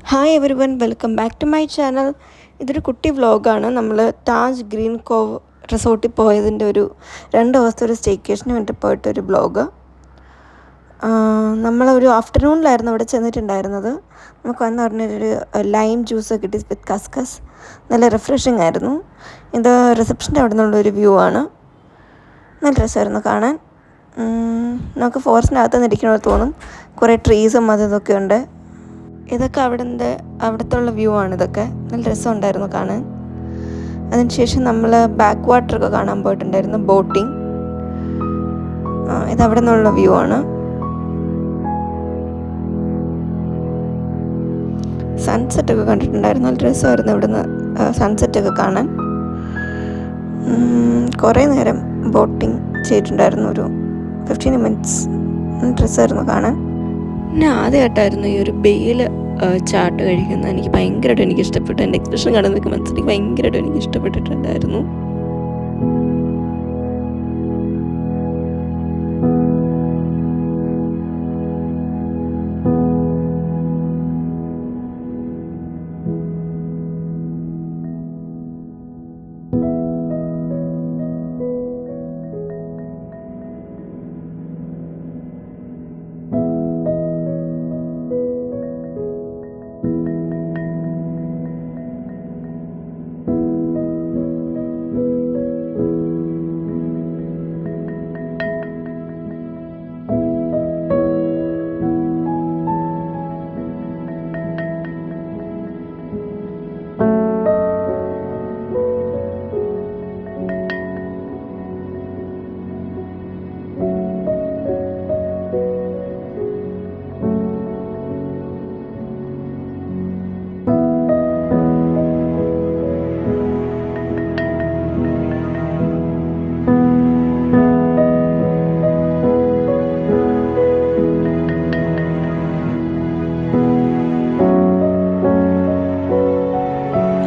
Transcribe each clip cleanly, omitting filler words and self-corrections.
Hi everyone, welcome back to my channel. ഇതൊരു കുട്ടി വ്ളോഗാണ്. നമ്മൾ താജ് ഗ്രീൻ കോവ് റിസോർട്ടിൽ പോയതിൻ്റെ ഒരു 2 ദിവസത്തെ ഒരു സ്റ്റേക്കേഷന് വേണ്ടി പോയിട്ടൊരു വ്ളോഗ്. നമ്മളൊരു ആഫ്റ്റർനൂണിലായിരുന്നു അവിടെ ചെന്നിട്ടുണ്ടായിരുന്നത്. നമുക്ക് വന്ന് പറഞ്ഞൊരു ലൈം ജ്യൂസ് കിട്ടി വിത്ത് കസ്കസ്. നല്ല റിഫ്രഷിംഗ് ആയിരുന്നു. ഇത് റിസപ്ഷൻ്റെ അവിടെ നിന്നുള്ളൊരു വ്യൂ ആണ്. നല്ല രസമായിരുന്നു കാണാൻ. നമുക്ക് ഫോറസ്റ്റിനകത്ത് നിന്നിരിക്കണമെന്ന് തോന്നും. കുറേ ട്രീസും ഇതൊക്കെ ഉണ്ട്. ഇതൊക്കെ അവിടുത്തെ വ്യൂ ആണ്. ഇതൊക്കെ നല്ല രസമുണ്ടായിരുന്നു കാണാൻ. അതിനുശേഷം നമ്മൾ ബാക്ക് വാട്ടറൊക്കെ കാണാൻ പോയിട്ടുണ്ടായിരുന്നു, ബോട്ടിങ്. ഇതവിടെ നിന്നുള്ള വ്യൂ ആണ്. സൺസെറ്റൊക്കെ കണ്ടിട്ടുണ്ടായിരുന്നു. നല്ല രസമായിരുന്നു ഇവിടുന്ന് സൺസെറ്റൊക്കെ കാണാൻ. കുറേ നേരം ബോട്ടിങ് ചെയ്തിട്ടുണ്ടായിരുന്നു, ഒരു 15 മിനിറ്റ്സ്. നല്ല രസമായിരുന്നു കാണാൻ. പിന്നെ ആദ്യമായിട്ടായിരുന്നു ഈ ഒരു ബേല് ചാട്ട് കഴിക്കുന്നത്. എനിക്ക് ഭയങ്കരമായിട്ട് ഇഷ്ടപ്പെട്ടു. എൻ്റെ എക്സ്പ്രഷൻ കാണുന്നതൊക്കെ മനസ്സിലേക്ക് ഭയങ്കരമായിട്ട് ഇഷ്ടപ്പെട്ടിട്ടുണ്ടായിരുന്നു.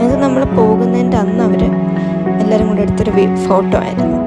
ഇത് നമ്മൾ പോകുന്നതിൻ്റെ അന്ന് അവർ എല്ലാവരും കൂടെ എടുത്തൊരു ഫോട്ടോ ആയിരുന്നു.